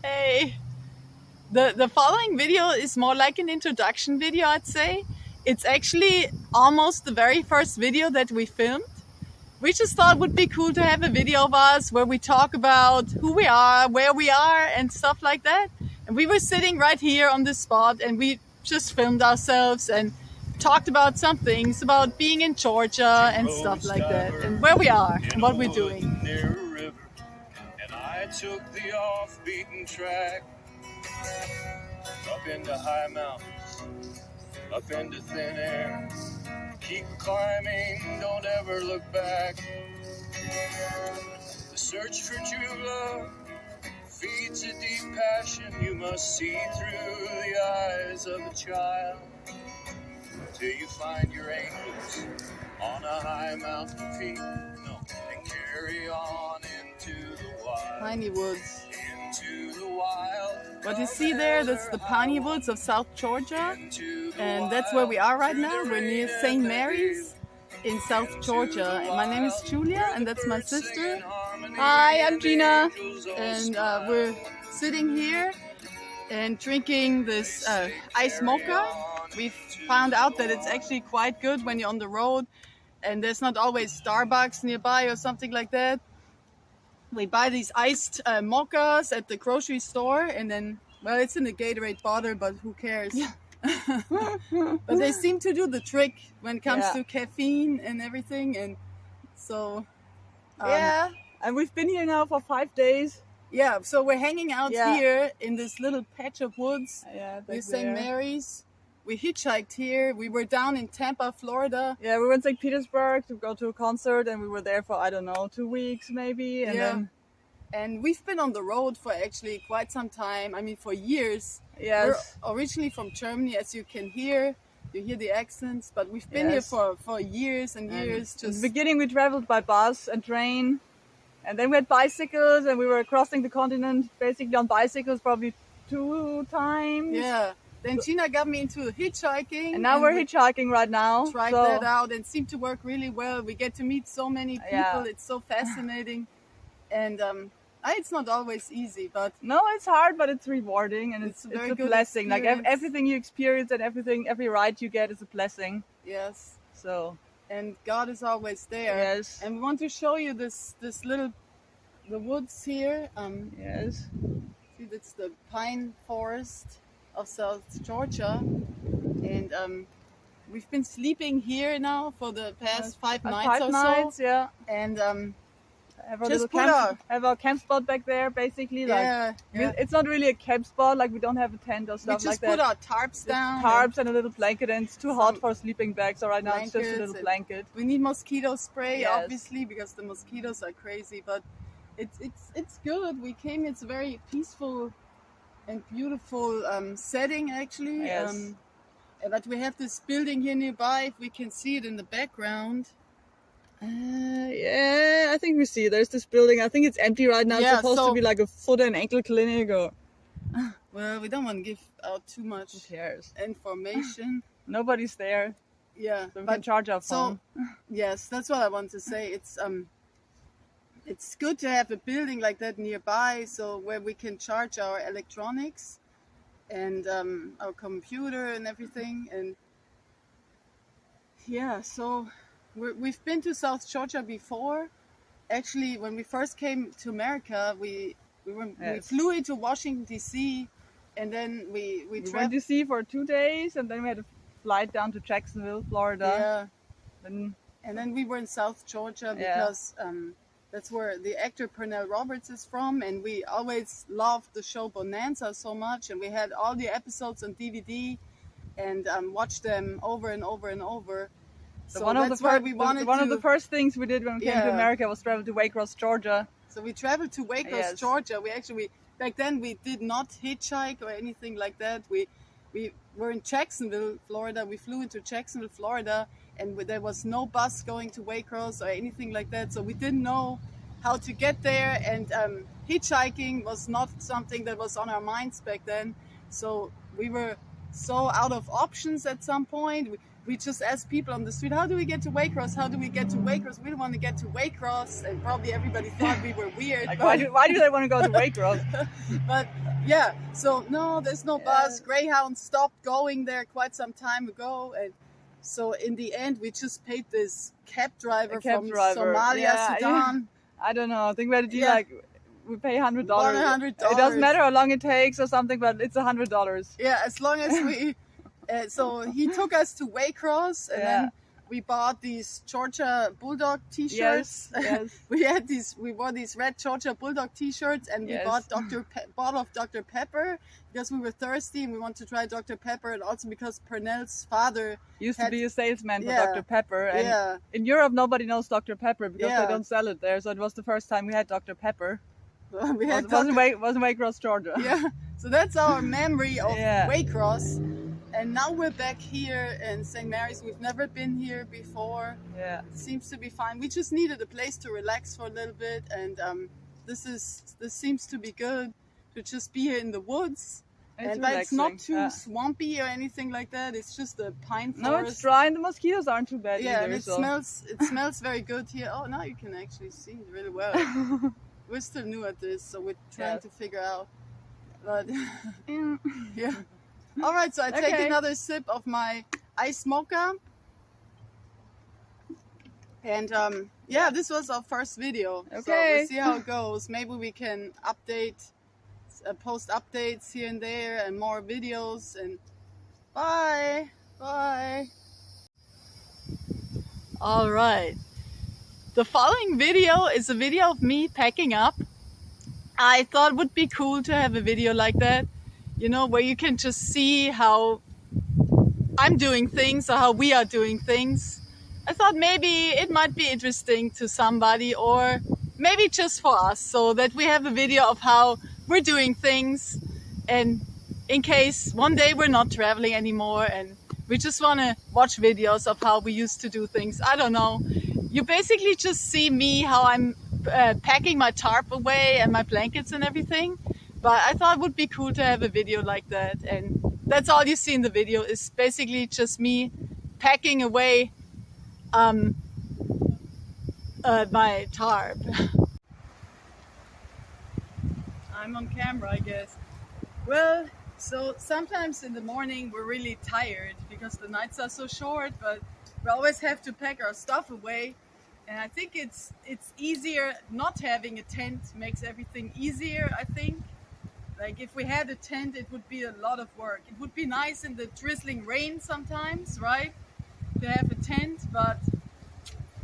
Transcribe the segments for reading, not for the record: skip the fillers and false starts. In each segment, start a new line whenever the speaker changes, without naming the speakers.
Hey, the following video is more like an introduction video, I'd say. It's actually almost the very first video that we filmed. We just thought it would be cool to have a video of us where we talk about who we are, where we are, and stuff like that. And we were sitting right here on this spot and we just filmed ourselves and talked about some things about being in Georgia and stuff like that, and where we are and what we're doing.
And I took the off-beaten track up into high mountains, up into thin air. Keep climbing, don't ever look back. The search for true love feeds a deep passion you must see through the eyes of a child, till you find your angels on a high mountain peak. No, and carry on into the wild.
Piney Woods.
Into the wild.
What you see there, that's the Piney Woods of South Georgia, and that's where we are right now. We're near St. Mary's in South Georgia. And my name is Julia, and that's my sister. Hi, I'm Gina, and we're sitting here and drinking this ice mocha. We've found out that it's actually quite good when you're on the road and there's not always Starbucks nearby or something like that. We buy these iced mochas at the grocery store, and then, well, it's in a Gatorade bottle, but who cares? Yeah. But they seem to do the trick when it comes to caffeine and everything, and so
yeah. And we've been here now for 5 days.
Yeah, so we're hanging out here in this little patch of woods with St. Mary's. We hitchhiked here. We were down in Tampa, Florida.
Yeah, we went to St. Petersburg to go to a concert, and we were there for, I don't know, 2 weeks maybe.
And we've been on the road for actually quite some time. I mean, for years.
Yes.
We're originally from Germany, as you can hear. You hear the accents, but we've been here for years and years.
In the beginning, we traveled by bus and train, and then we had bicycles, and we were crossing the continent basically on bicycles probably 2 times.
Yeah. Then Gina got me into hitchhiking.
And now we're hitchhiking right now.
Tried that out and it seemed to work really well. We get to meet so many people. It's so fascinating. And it's not always easy, but...
No, it's hard, but it's rewarding, and it's a blessing. Like everything you experience and every ride you get is a blessing.
Yes.
So...
And God is always there.
Yes.
And we want to show you the woods here.
Yes.
See, that's the pine forest of South Georgia, and we've been sleeping here now for the past 5 nights or so.
Yeah.
And
have a camp spot back there, basically. It's not really a camp spot. Like, we don't have a tent or stuff like that.
We just put our tarps down.
Tarps and a little blanket, and it's too hot for a sleeping bag. So right now it's just a little blanket.
We need mosquito spray, obviously, because the mosquitoes are crazy. But it's good. We came. It's a very peaceful and beautiful setting, actually.
Yes.
But we have this building here nearby, if we can see it in the background.
Yeah, I think we see. There's this building. I think it's empty right now. It's supposed to be like a foot and ankle clinic.
Well, we don't want to give out too much information.
Nobody's there.
Yeah.
So we can charge our phone.
Yes, that's what I want to say. It's good to have a building like that nearby, so where we can charge our electronics and our computer and everything. And yeah, so we've been to South Georgia before. Actually, when we first came to America, we flew into Washington D.C. and then we
went to D.C. for 2 days, and then we had a flight down to Jacksonville, Florida.
Yeah. And then we were in South Georgia because that's where the actor Pernell Roberts is from, and we always loved the show Bonanza so much, and we had all the episodes on DVD and watched them over and over and over. So one of the
first things we did when we came to America was travel to Waycross, Georgia.
So we traveled to Waycross, Georgia. Back then we did not hitchhike or anything like that. We were in Jacksonville, Florida. We flew into Jacksonville, Florida, and there was no bus going to Waycross or anything like that. So we didn't know how to get there, and hitchhiking was not something that was on our minds back then. So we were so out of options at some point. We just asked people on the street, how do we get to Waycross? How do we get to Waycross? We don't want to get to Waycross. And probably everybody thought we were weird.
Like, why do they want to go to Waycross?
But Yeah, so no, there's no bus. Greyhound stopped going there quite some time ago, and so in the end we just paid this cab driver from Somalia, Sudan.
I don't know. I think we had to do
Yeah.
like we pay $100.
$100.
It doesn't matter how long it takes or something, but it's $100.
Yeah, as long as we. So he took us to Waycross, and then we bought these Georgia Bulldog T-shirts.
Yes.
We wore these red Georgia Bulldog T-shirts, and we bought bottle of Dr. Pepper because we were thirsty and we wanted to try Dr. Pepper, and also because Pernell's father
used to be a salesman for Dr. Pepper, and in Europe nobody knows Dr. Pepper because they don't sell it there. So it was the first time we had Dr. Pepper.
We had
wasn't Waycross, Georgia.
Yeah, so that's our memory of Waycross. And now we're back here in St. Mary's. We've never been here before.
Yeah.
It seems to be fine. We just needed a place to relax for a little bit, and this seems to be good to just be here in the woods. But it's not too swampy or anything like that. It's just a pine forest.
No, it's dry and the mosquitoes aren't too bad either.
And it smells very good here. Oh, now you can actually see it really well. We're still new at this, so we're trying to figure out. But yeah. All right, so I take another sip of my ice mocha. And this was our first video.
Okay.
So we'll see how it goes. Maybe we can post updates here and there and more videos. And bye. Bye. All right. The following video is a video of me packing up. I thought it would be cool to have a video like that. You know, where you can just see how I'm doing things or how we are doing things. I thought maybe it might be interesting to somebody, or maybe just for us, so that we have a video of how we're doing things, and in case one day we're not traveling anymore and we just want to watch videos of how we used to do things. I don't know. You basically just see me, how I'm packing my tarp away and my blankets and everything. But I thought it would be cool to have a video like that, and that's all you see in the video is basically just me packing away my tarp. I'm on camera, I guess. Well, so sometimes in the morning we're really tired because the nights are so short, but we always have to pack our stuff away. And I think it's easier. Not having a tent makes everything easier, I think. Like if we had a tent, it would be a lot of work. It would be nice in the drizzling rain sometimes, right? To have a tent, but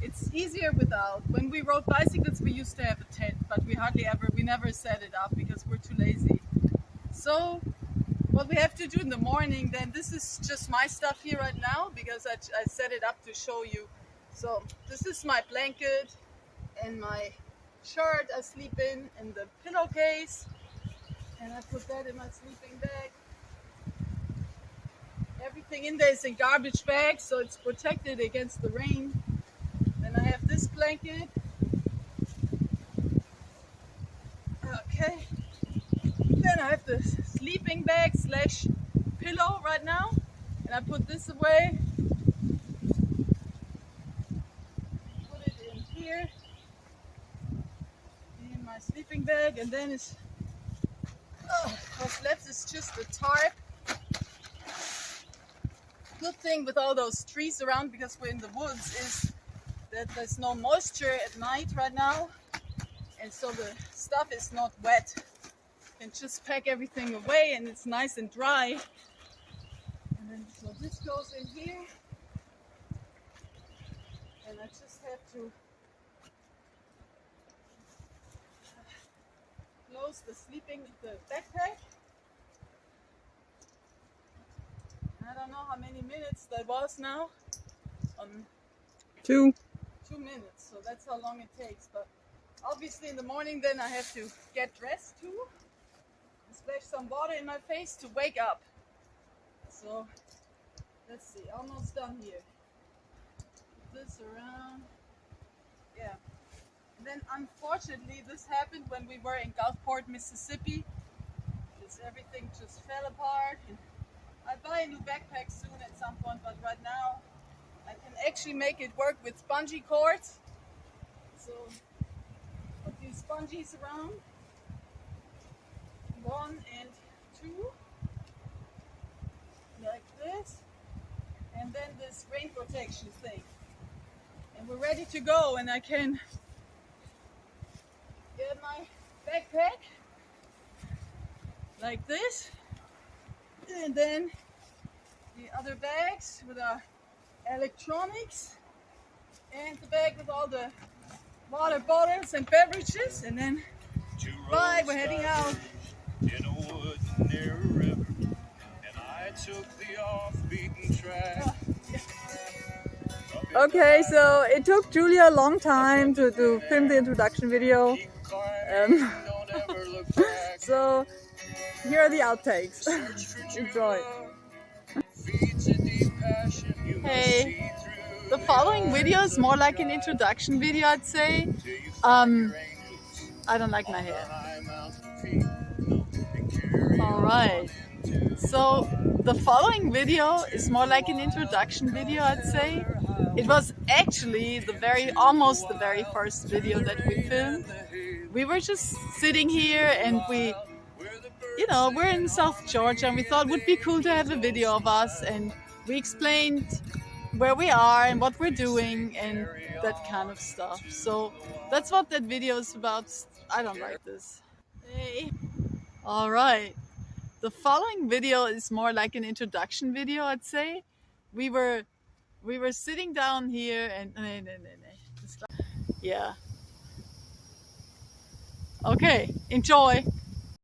it's easier without. When we rode bicycles, we used to have a tent, but we never set it up because we're too lazy. So what we have to do in the morning, then this is just my stuff here right now because I set it up to show you. So this is my blanket and my shirt I sleep in the pillowcase. And I put that in my sleeping bag. Everything in there is in garbage bags, so it's protected against the rain. Then I have this blanket. Okay. Then I have the sleeping bag / pillow right now. And I put this away. Put it in here. In my sleeping bag. And then what's left is just the tarp. Good thing with all those trees around, because we're in the woods, is that there's no moisture at night right now, and so the stuff is not wet. You can just pack everything away and it's nice and dry. And then so this goes in here, and I just have to close the backpack. I don't know how many minutes that was now.
2
minutes, so that's how long it takes. But obviously in the morning then I have to get dressed too. And splash some water in my face to wake up. So let's see, almost done here. Put this around. Yeah. And then unfortunately this happened when we were in Gulfport, Mississippi. Everything just fell apart. I'll buy a new backpack soon at some point, but right now I can actually make it work with bungee cords. So put these bungees around. One, and protection thing. And we're ready to go, and I can get my backpack like this, and then the other bags with our electronics, and the bag with all the water bottles and beverages, and then bye, we're heading out.
In a wood near a river, and I took the off-beaten track.
Okay, so it took Julia a long time to film the introduction video. So here are the outtakes. Enjoy.
Hey, the following video is more like an introduction video, I'd say. I don't like my hair. Alright, so the following video is more like an introduction video, I'd say. It was actually almost the very first video that we filmed. We were just sitting here and we're in South Georgia, and we thought it would be cool to have a video of us, and we explained where we are and what we're doing and that kind of stuff. So that's what that video is about. I don't like this. Hey. Alright, the following video is more like an introduction video, I'd say. We were sitting down here and yeah. Okay, enjoy.